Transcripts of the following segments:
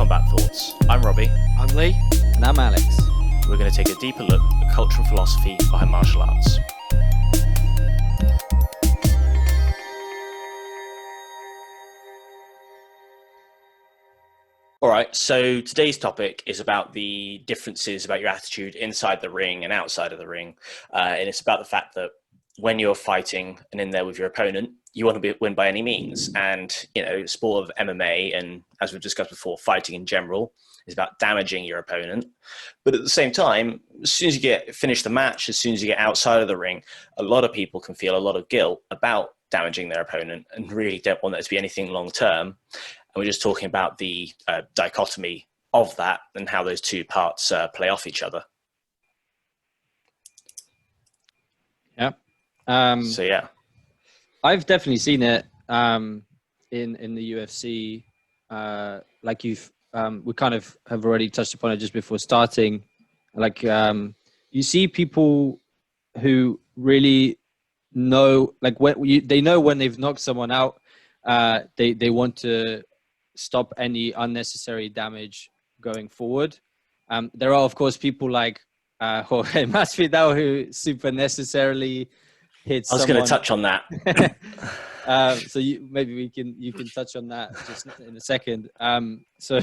Combat Thoughts. I'm Robbie. I'm Lee. And I'm Alex. We're going to take a deeper look at culture and philosophy behind martial arts. All right, so today's topic is about the differences about your attitude inside the ring and outside of the ring. And it's about the fact that when you're fighting and in there with your opponent, you want to win by any means. And, sport of MMA, and as we've discussed before, fighting in general is about damaging your opponent. But at the same time, as soon as you finish the match, as soon as you get outside of the ring, a lot of people can feel a lot of guilt about damaging their opponent and really don't want that to be anything long term. And we're just talking about the dichotomy of that and how those two parts play off each other. Yeah. I've definitely seen it in the UFC. Like we kind of have already touched upon it just before starting. Like you see people who really know, like they know when they've knocked someone out. They want to stop any unnecessary damage going forward. There are, of course, people like Jorge Masvidal who super necessarily hits someone. I was going to touch on that. So you can touch on that just in a second. So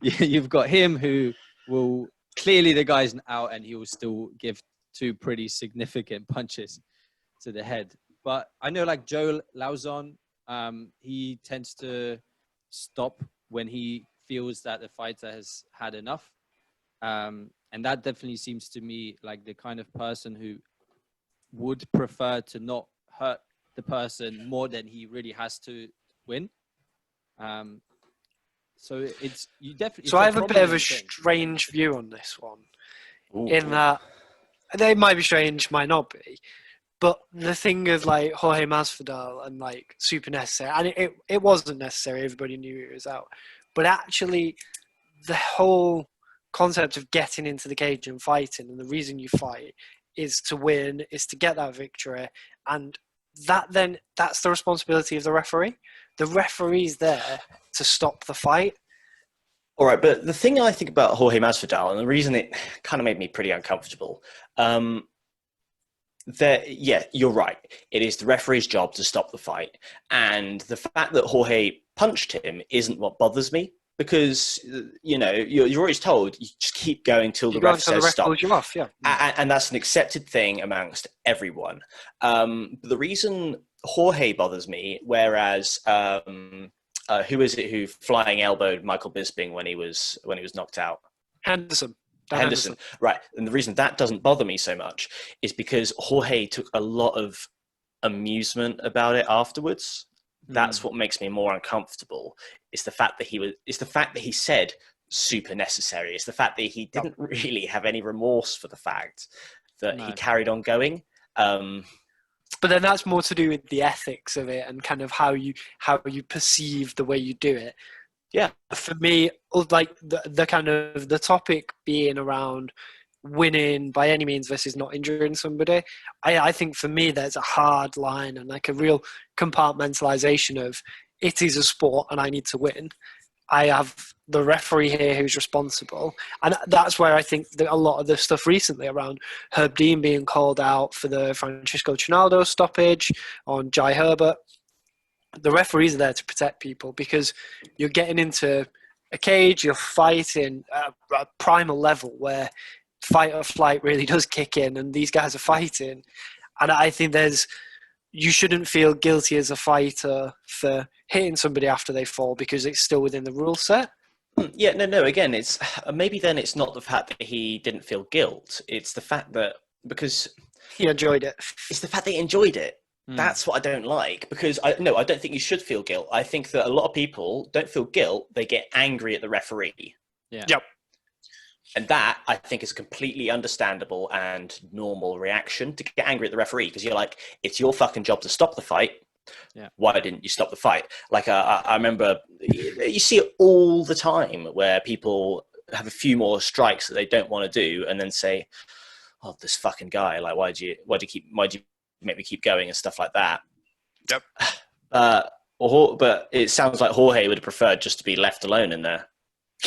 you've got him who will clearly the guy's out and he will still give two pretty significant punches to the head. But I know like Joe Lauzon, he tends to stop when he feels that the fighter has had enough. And that definitely seems to me like the kind of person who would prefer to not hurt the person more than he really has to win. So it's you definitely. So I have a bit of a strange view on this one. Ooh. In that they might be strange, might not be. But the thing of like Jorge Masvidal and like super necessary, and it wasn't necessary. Everybody knew he was out. But actually, the whole concept of getting into the cage and fighting, and the reason you fight is to win, is to get that victory, and that's the responsibility of the referee. The referee's there to stop the fight. All right, but the thing I think about Jorge Masvidal, and the reason it kind of made me pretty uncomfortable, you're right. It is the referee's job to stop the fight. And the fact that Jorge punched him isn't what bothers me because, you're always told you just keep going till the ref says stop. You off, yeah. And that's an accepted thing amongst everyone. But the reason Jorge bothers me, whereas who is it who flying elbowed Michael Bisping when he was knocked out? Henderson. Right. And the reason that doesn't bother me so much is because Jorge took a lot of amusement about it afterwards. That's what makes me more uncomfortable. It's the fact that he said super necessary. It's the fact that he didn't really have any remorse for the fact that he carried on going. But then that's more to do with the ethics of it and kind of how you perceive the way you do it. Yeah. For me, like the kind of the topic being around winning by any means versus not injuring somebody, I think for me there's a hard line and like a real compartmentalization of it is a sport and I need to win. I have the referee here who's responsible. And that's where I think that a lot of the stuff recently around Herb Dean being called out for the Francisco Trinaldo stoppage on Jai Herbert. The referees are there to protect people because you're getting into a cage, you're fighting at a primal level where fight or flight really does kick in and these guys are fighting. And I think you shouldn't feel guilty as a fighter for hitting somebody after they fall because it's still within the rule set. Yeah, no. Again, it's maybe then it's not the fact that he didn't feel guilt. It's the fact that because he enjoyed it. It's the fact that he enjoyed it. That's what I don't like because I don't think you should feel guilt. I think that a lot of people don't feel guilt. They get angry at the referee. Yeah. Yep. And that, I think, is a completely understandable and normal reaction to get angry at the referee because you're like, it's your fucking job to stop the fight. Yeah. Why didn't you stop the fight? Like, I remember you see it all the time where people have a few more strikes that they don't want to do and then say, oh, this fucking guy, like, why'd you make me keep going and stuff like that. Yep. But it sounds like Jorge would have preferred just to be left alone in there.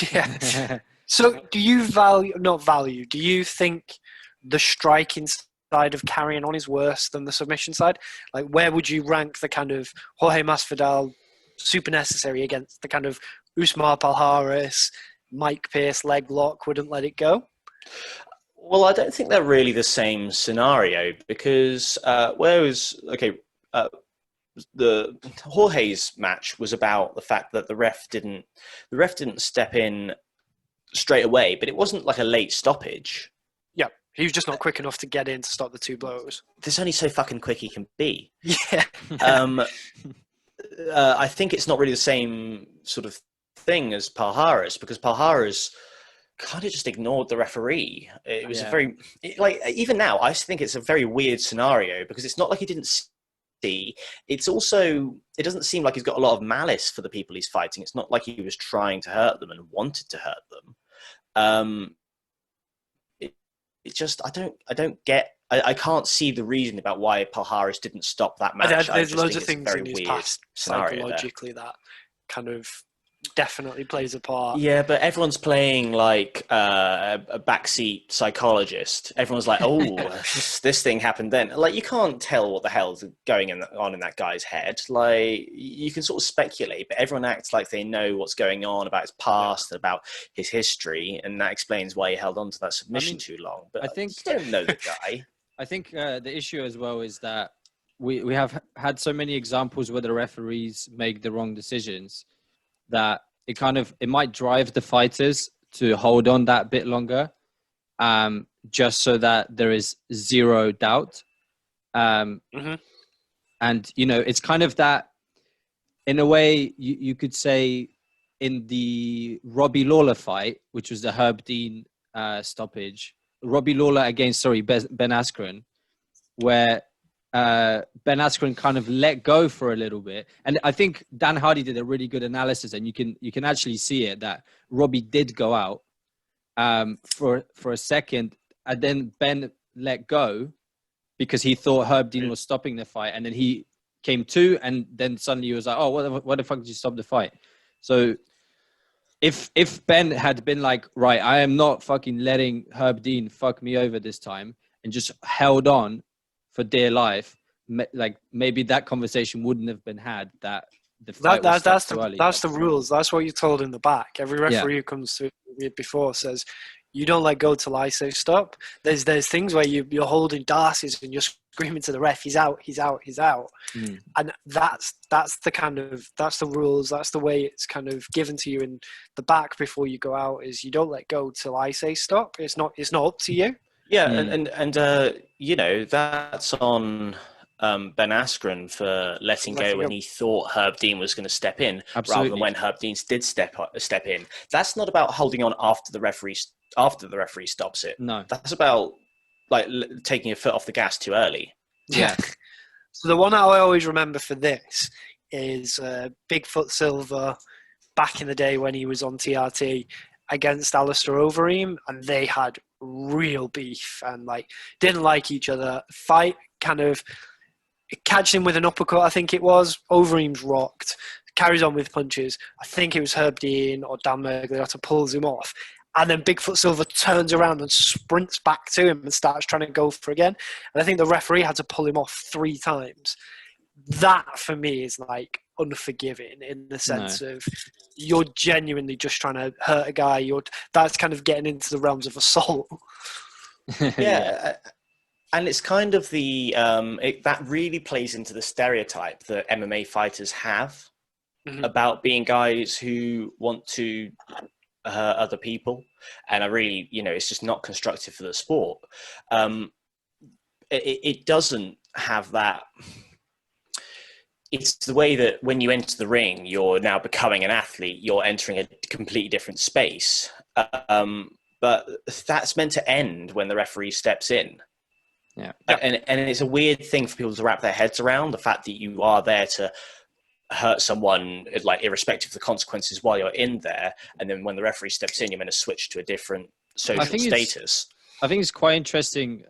Yeah. So do you do you think the striking side of carrying on is worse than the submission side? Like, where would you rank the kind of Jorge Masvidal super necessary against the kind of Usman Palhares, Mike Pierce leg lock, wouldn't let it go? Well, I don't think they're really the same scenario because the Jorge's match was about the fact that the ref didn't step in straight away, but it wasn't like a late stoppage. Yeah, he was just not quick enough to get in to stop the two blows. There's only so fucking quick he can be. Yeah. I think it's not really the same sort of thing as Palhares because Palhares kind of just ignored the referee. It was even now, I think it's a very weird scenario because it's not like he didn't see. It's also, it doesn't seem like he's got a lot of malice for the people he's fighting. It's not like he was trying to hurt them and wanted to hurt them. It just, I can't see the reason about why Palhares didn't stop that match. There's loads of things in his past psychologically that kind of definitely plays a part. Yeah, but everyone's playing like a backseat psychologist. Everyone's like, "Oh, this thing happened then." Like, you can't tell what the hell's going on in that guy's head. Like, you can sort of speculate, but everyone acts like they know what's going on about his past and about his history, and that explains why he held on to that submission too long. But I think I don't know the guy. I think the issue as well is that we have had so many examples where the referees make the wrong decisions that it might drive the fighters to hold on that bit longer, just so that there is zero doubt. And, it's kind of that, in a way, you could say in the Robbie Lawler fight, which was the Herb Dean stoppage, Robbie Lawler against, Ben Askren, where Ben Askren kind of let go for a little bit. And I think Dan Hardy did a really good analysis, and you can actually see it, that Robbie did go out for a second, and then Ben let go because he thought Herb Dean was stopping the fight, and then he came to, and then suddenly he was like, oh, what the fuck did you stop the fight? So if Ben had been like, right, I am not fucking letting Herb Dean fuck me over this time, and just held on for dear life, like maybe that conversation wouldn't have been had. That's the rules. That's what you're told in the back. Every referee who comes to it before says, you don't let go till I say stop. There's things where you're holding Darcy's and you're screaming to the ref, he's out. And that's the rules. That's the way it's kind of given to you in the back before you go out, is you don't let go till I say stop. It's not up to you. Yeah, and that's on Ben Askren for letting go when he thought Herb Dean was going to step in, rather than when Herb Dean did step in. That's not about holding on after the referee stops it. No, that's about like taking your foot off the gas too early. Yeah. So the one I always remember for this is Bigfoot Silva back in the day when he was on TRT against Alistair Overeem, and they had real beef and like didn't like each other. Fight kind of catched him with an uppercut, I think it was. Overeem's rocked, carries on with punches. I think it was Herb Dean or Dan Mergliotta pulls him off, and then Bigfoot Silva turns around and sprints back to him and starts trying to go for again. And I think the referee had to pull him off 3 times. That for me is like unforgiving, in the sense of you're genuinely just trying to hurt a guy. That's kind of getting into the realms of assault. Yeah. And it's kind of that really plays into the stereotype that MMA fighters have about being guys who want to hurt other people. And I really, it's just not constructive for the sport. It doesn't have that. It's the way that when you enter the ring, you're now becoming an athlete. You're entering a completely different space. But that's meant to end when the referee steps in. Yeah. And it's a weird thing for people to wrap their heads around, the fact that you are there to hurt someone, like irrespective of the consequences while you're in there. And then when the referee steps in, you're meant to switch to a different social status. I think it's quite interesting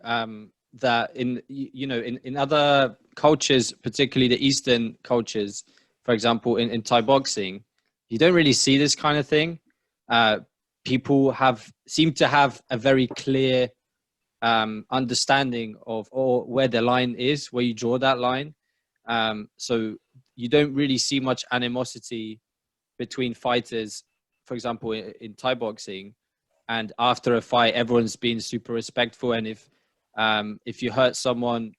that in other cultures, particularly the Eastern cultures, for example, in Thai boxing, you don't really see this kind of thing. people seem to have a very clear understanding of where the line is, where you draw that line. So you don't really see much animosity between fighters, for example, in Thai boxing. And after a fight, everyone's been super respectful. And if you hurt someone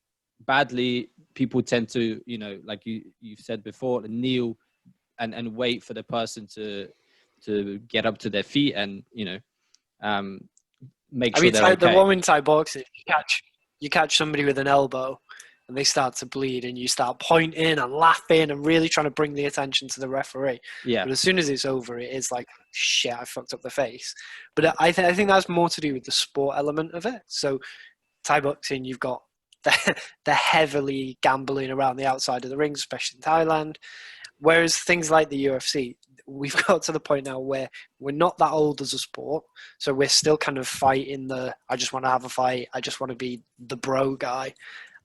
badly, people tend to, like you've said before, kneel and wait for the person to get up to their feet and, make sure they're okay. The one in Thai boxing, you catch somebody with an elbow and they start to bleed and you start pointing and laughing and really trying to bring the attention to the referee. Yeah. But as soon as it's over, it is like, shit, I fucked up the face. But I think that's more to do with the sport element of it. So Thai boxing, you've got the heavily gambling around the outside of the ring, especially in Thailand. Whereas things like the UFC, we've got to the point now where we're not that old as a sport. So we're still kind of fighting I just want to have a fight. I just want to be the bro guy.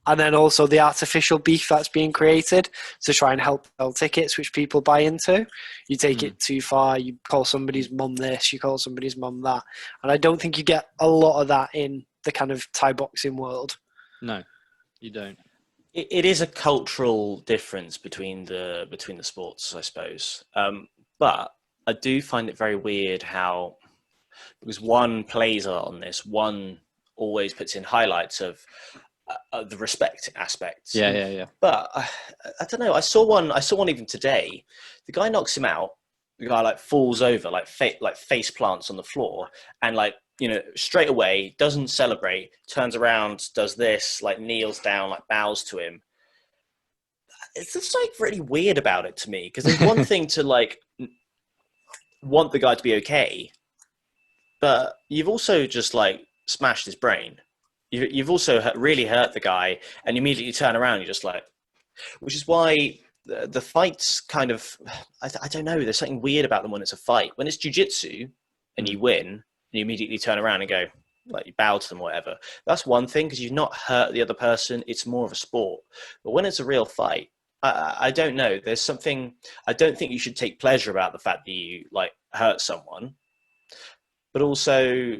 And then also the artificial beef that's being created to try and help sell tickets, which people buy into. You take it too far. You call somebody's mum this, you call somebody's mum that. And I don't think you get a lot of that in the kind of Thai boxing world. No, you don't. It is a cultural difference between the sports, I suppose. But I do find it very weird how, because one plays on this, one always puts in highlights of the respect aspects. Yeah. But I don't know. I saw one even today. The guy knocks him out. The guy falls over, face plants on the floor, and straight away doesn't celebrate. Turns around, does this, kneels down, bows to him. It's just really weird about it to me, because there's one thing to want the guy to be okay, but you've also just smashed his brain. You've also really hurt the guy, and you immediately turn around and you're just which is why the fights kind of, I don't know, there's something weird about them when it's a fight. When it's jiu-jitsu and you win, and you immediately turn around and go, you bow to them or whatever, that's one thing, because you've not hurt the other person. It's more of a sport. But when it's a real fight, I don't know. There's something, I don't think you should take pleasure about the fact that you hurt someone. But also,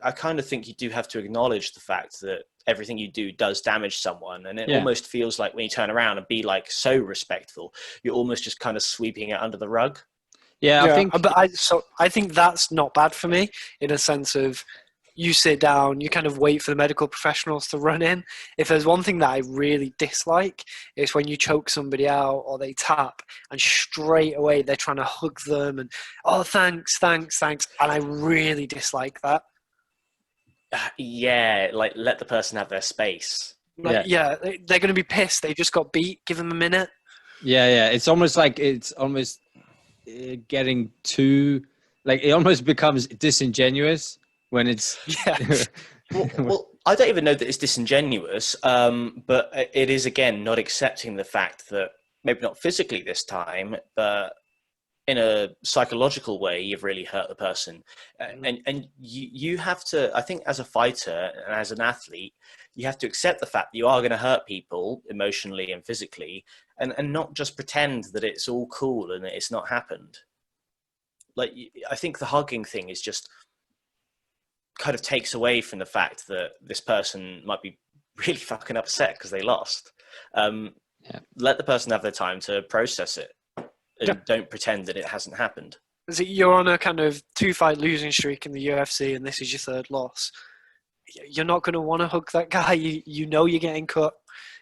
I kind of think you do have to acknowledge the fact that everything you do does damage someone. And it almost feels like when you turn around and be so respectful, you're almost just kind of sweeping it under the rug. Yeah. I think that's not bad for me, in a sense of, you sit down, you kind of wait for the medical professionals to run in. If there's one thing that I really dislike, it's when you choke somebody out or they tap and straight away they're trying to hug them and, oh, thanks. And I really dislike that. Yeah, let the person have their space. They're going to be pissed. They just got beat. Give them a minute. Yeah. It's almost getting too, it almost becomes disingenuous when it's well, I don't even know that it's disingenuous, but it is, again, not accepting the fact that maybe not physically this time, but in a psychological way, you've really hurt the person. And you have to, I think, as a fighter and as an athlete, you have to accept the fact that you are going to hurt people emotionally and physically, and not just pretend that it's all cool and that it's not happened. I think the hugging thing is just kind of takes away from the fact that this person might be really fucking upset because they lost. Let the person have their time to process it, and don't pretend that it hasn't happened. You're on a kind of 2-fight losing streak in the UFC, and this is your third loss. You're not going to want to hug that guy. You know you're getting cut.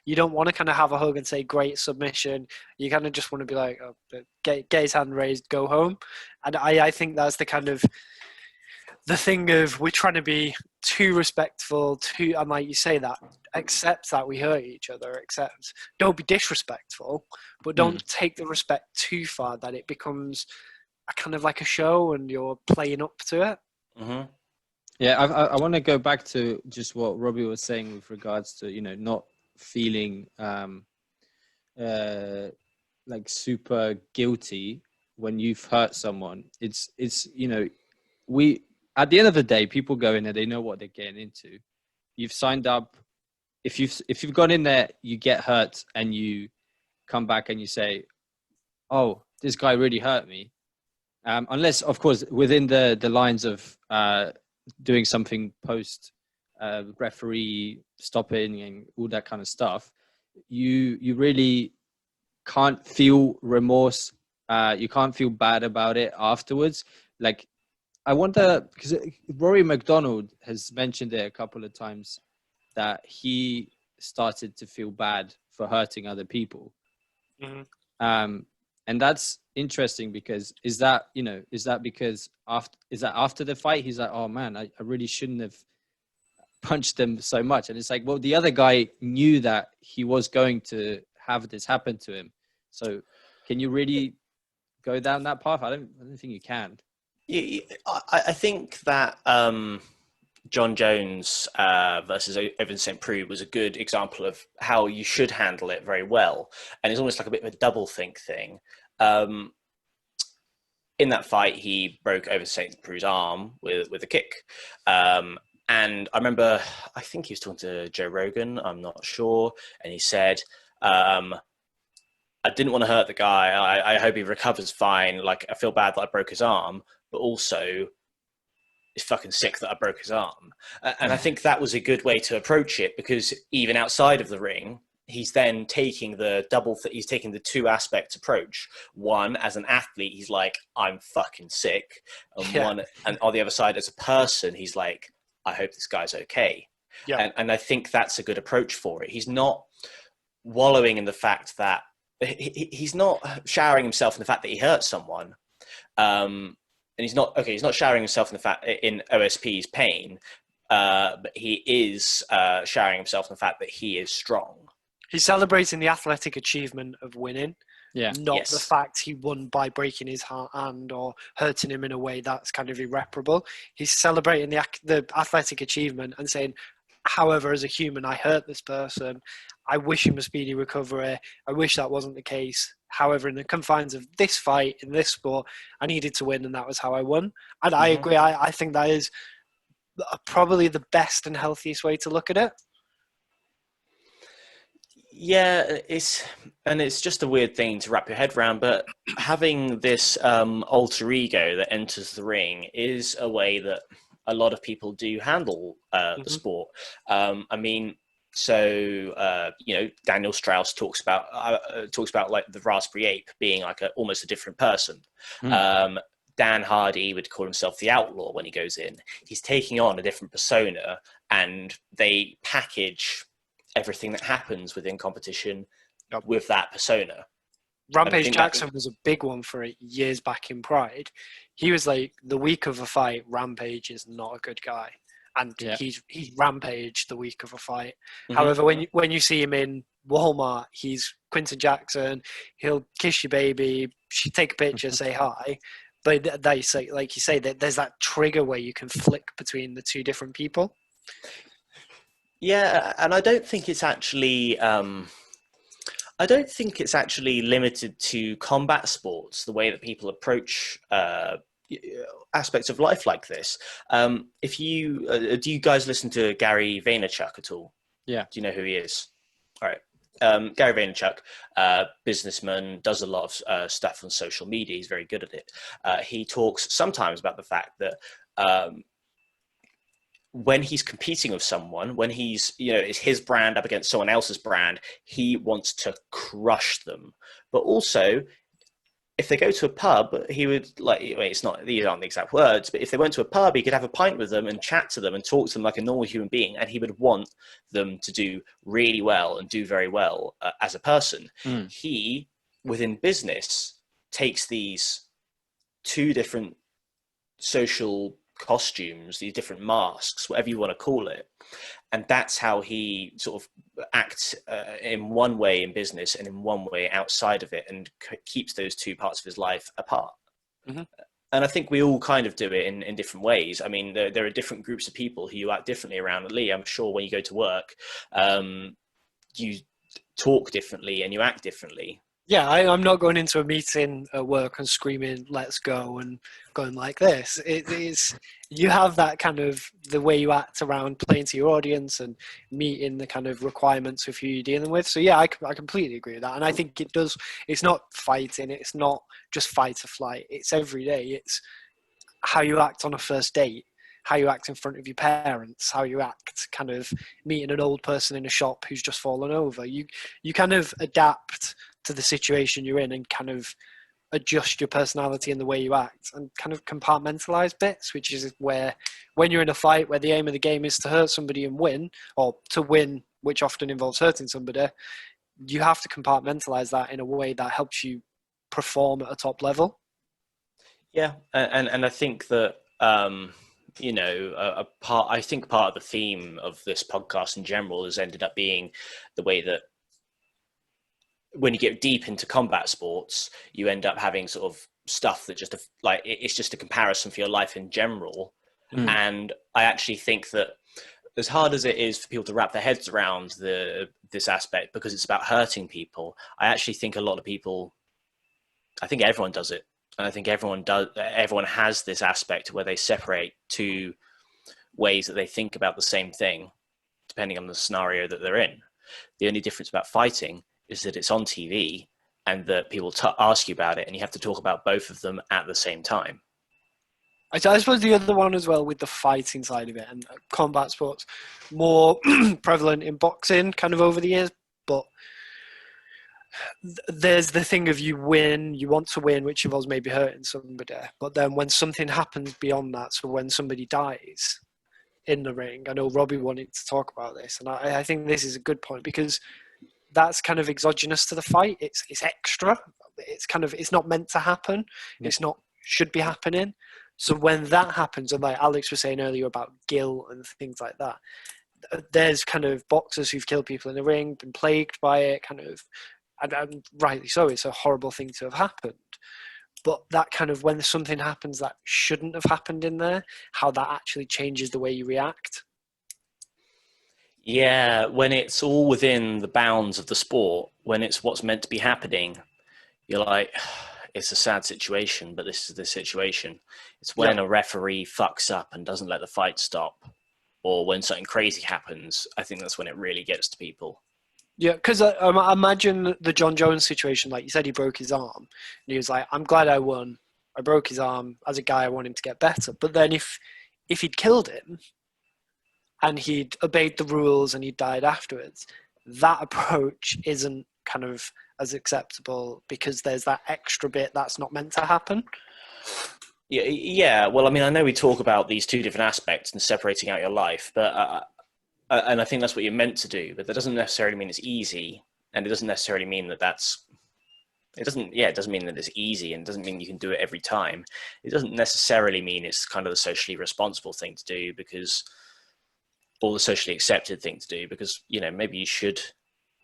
You don't want to kind of have a hug and say, great submission. You kind of just want to be like, oh, get his hand raised, go home. And I think that's the kind of the thing of, we're trying to be too respectful, and like you say, that accept that we hurt each other, don't be disrespectful, but don't take the respect too far that it becomes a kind of like a show and you're playing up to it. Mm-hmm. Yeah, I want to go back to just what Robbie was saying with regards to, not feeling super guilty when you've hurt someone. It's we, at the end of the day, people go in there, they know what they're getting into. You've signed up. If you've gone in there, you get hurt and you come back and you say, oh, this guy really hurt me. Unless, of course, within the lines of doing something post referee stopping and all that kind of stuff, you really can't feel remorse. You can't feel bad about it afterwards. Like, I wonder, because Rory McDonald has mentioned it a couple of times that he started to feel bad for hurting other people. Mm-hmm. And that's interesting because is that because after the fight he's like, oh man, I really shouldn't have punched them so much. And it's like, well, the other guy knew that he was going to have this happen to him. So can you really go down that path? I don't think you can. I think that Jon Jones versus Evan St. Preux was a good example of how you should handle it very well. And it's almost like a bit of a double think thing. In that fight, he broke Evan St. Preux's arm with a kick. And I remember, I think he was talking to Joe Rogan, I'm not sure. And he said, I didn't want to hurt the guy. I hope he recovers fine. Like, I feel bad that I broke his arm, but also it's fucking sick that I broke his arm. And I think that was a good way to approach it, because even outside of the ring, he's then taking he's taking the two aspect approach. One, as an athlete, he's like, I'm fucking sick. And and on the other side, as a person, he's like, I hope this guy's okay. Yeah. And I think that's a good approach for it. He's not wallowing in the fact that he's not showering himself in the fact that he hurt someone. And he's not showering himself in the fact in OSP's pain, but he is showering himself in the fact that he is strong. He's celebrating the athletic achievement of winning, not the fact he won by breaking his hand or hurting him in a way that's kind of irreparable. He's celebrating the athletic achievement and saying, however, as a human, I hurt this person. I wish him a speedy recovery. I wish that wasn't the case. However, in the confines of this fight, in this sport, I needed to win, and that was how I won. And I agree. I think that is probably the best and healthiest way to look at it. Yeah, it's just a weird thing to wrap your head around, but having this alter ego that enters the ring is a way that a lot of people do handle the sport. I mean, so Daniel Strauss talks about like the raspberry ape being like almost a different person. Dan Hardy would call himself the outlaw when he goes in. He's taking on a different persona, and they package everything that happens within competition with that persona. Rampage Jackson was a big one for it years back in Pride. He was like, the week of a fight, Rampage is not a good guy. And he's Rampage the week of a fight. However, when you see him in Walmart, he's Quinton Jackson. He'll kiss your baby, take a picture, say hi. But they say, like you say, that there's that trigger where you can flick between the two different people. Yeah, and I don't think it's actually limited to combat sports, the way that people approach aspects of life like this. If you do you guys listen to Gary Vaynerchuk at all? Yeah. Do you know who he is? All right. Gary Vaynerchuk, businessman, does a lot of stuff on social media. He's very good at it. He talks sometimes about the fact that when he's competing with someone, when he's, it's his brand up against someone else's brand, he wants to crush them. But also, if they go to a pub, he would these aren't the exact words, but if they went to a pub, he could have a pint with them and chat to them and talk to them like a normal human being. And he would want them to do really well and do very well as a person. He, within business, takes these two different social costumes, these different masks, whatever you want to call it, and that's how he sort of acts in one way in business and in one way outside of it, and keeps those two parts of his life apart. And I think we all kind of do it in different ways. I mean, there are different groups of people who you act differently around. Lee, I'm sure when you go to work, you talk differently and you act differently. Yeah, I'm not going into a meeting at work and screaming "Let's go" and going like this. It is you have that kind of the way you act around playing to your audience and meeting the kind of requirements of who you're dealing with. So yeah, I completely agree with that, and I think it does. It's not fighting. It's not just fight or flight. It's every day. It's how you act on a first date, how you act in front of your parents, how you act kind of meeting an old person in a shop who's just fallen over. You kind of adapt to the situation you're in and kind of adjust your personality and the way you act and kind of compartmentalize bits, which is where when you're in a fight where the aim of the game is to hurt somebody and win, or to win, which often involves hurting somebody, you have to compartmentalize that in a way that helps you perform at a top level. Yeah, and I think that you know, I think part of the theme of this podcast in general has ended up being the way that when you get deep into combat sports, you end up having sort of stuff that just like it's just a comparison for your life in general. Mm. And I actually think that as hard as it is for people to wrap their heads around this aspect because it's about hurting people, I actually think a lot of people, I think everyone does it. And I think everyone has this aspect where they separate two ways that they think about the same thing, depending on the scenario that they're in. The only difference about fighting is that it's on TV and that people ask you about it, and you have to talk about both of them at the same time. I suppose the other one as well with the fighting side of it and combat sports, more prevalent in boxing kind of over the years, but there's the thing of you want to win, which involves maybe hurting somebody. But then when something happens beyond that, so when somebody dies in the ring, I know Robbie wanted to talk about this, and I think this is a good point because that's kind of exogenous to the fight. It's extra. It's not meant to happen. Yeah. It's not should be happening. So when that happens, and like Alex was saying earlier about guilt and things like that, there's kind of boxers who've killed people in the ring, been plagued by it, kind of, and rightly so. It's a horrible thing to have happened. But that kind of when something happens that shouldn't have happened in there, how that actually changes the way you react. Yeah, when it's all within the bounds of the sport, when it's what's meant to be happening, you're like, it's a sad situation, but this is the situation. It's when a referee fucks up and doesn't let the fight stop, or when something crazy happens. I think that's when it really gets to people. Yeah, because I imagine the Jon Jones situation, like you said, he broke his arm. And he was like, I'm glad I won. I broke his arm. As a guy, I want him to get better. But then if he'd killed him and he'd obeyed the rules and he died afterwards, that approach isn't kind of as acceptable because there's that extra bit that's not meant to happen. Yeah. Well, I mean, I know we talk about these two different aspects and separating out your life, but and I think that's what you're meant to do. But that doesn't necessarily mean it's easy, and it doesn't necessarily mean that it doesn't mean that it's easy, and it doesn't mean you can do it every time. It doesn't necessarily mean it's kind of the socially responsible thing to do or the socially accepted thing to do, because, you know, maybe you should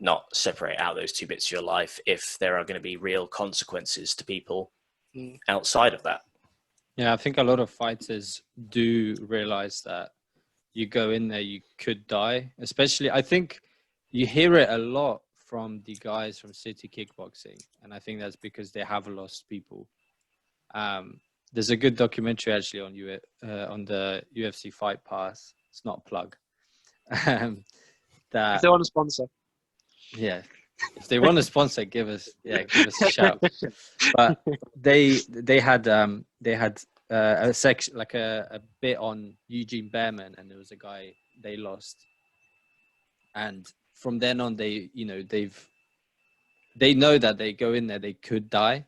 not separate out those two bits of your life if there are going to be real consequences to people outside of that. Yeah, I think a lot of fighters do realize that you go in there, you could die. Especially, I think you hear it a lot from the guys from City Kickboxing, and I think that's because they have lost people. There's a good documentary actually on the UFC Fight Pass. It's not a plug. If they want to sponsor. Yeah, if they want to sponsor, give us a shout. But they had a section, like a bit on Eugene Behrman, and there was a guy they lost, and from then on they know that they go in there they could die,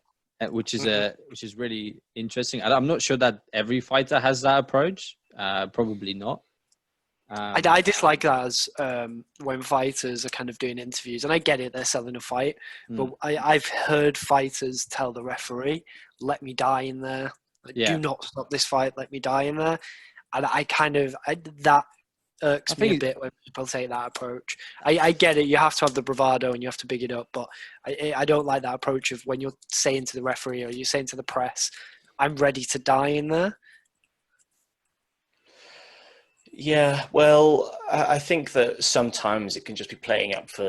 which is really interesting. I'm not sure that every fighter has that approach. Probably not. I dislike that as when fighters are kind of doing interviews, and I get it, they're selling a fight, but I've heard fighters tell the referee, let me die in there. Do not stop this fight, let me die in there. And that irks me a bit when people take that approach. I get it, you have to have the bravado and you have to big it up, but I don't like that approach of when you're saying to the referee or you're saying to the press, I'm ready to die in there. Yeah, well, I think that sometimes it can just be playing up for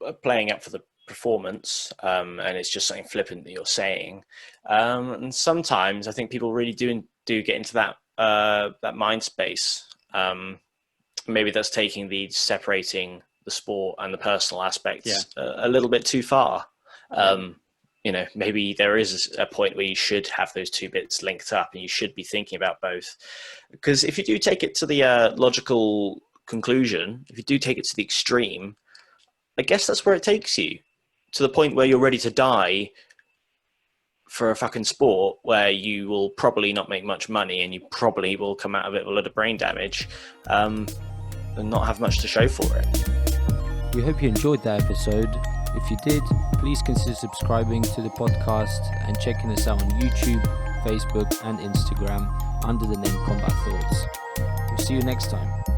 the performance, and it's just something flippant that you're saying. And sometimes I think people really do get into that mind space. Maybe that's taking separating the sport and the personal aspects a little bit too far. Maybe there is a point where you should have those two bits linked up, and you should be thinking about both. Because if you do take it to the logical conclusion, if you do take it to the extreme, I guess that's where it takes you, to the point where you're ready to die for a fucking sport where you will probably not make much money, and you probably will come out of it with a lot of brain damage, and not have much to show for it. We hope you enjoyed that episode. If you did, please consider subscribing to the podcast and checking us out on YouTube, Facebook and Instagram under the name Combat Thoughts. We'll see you next time.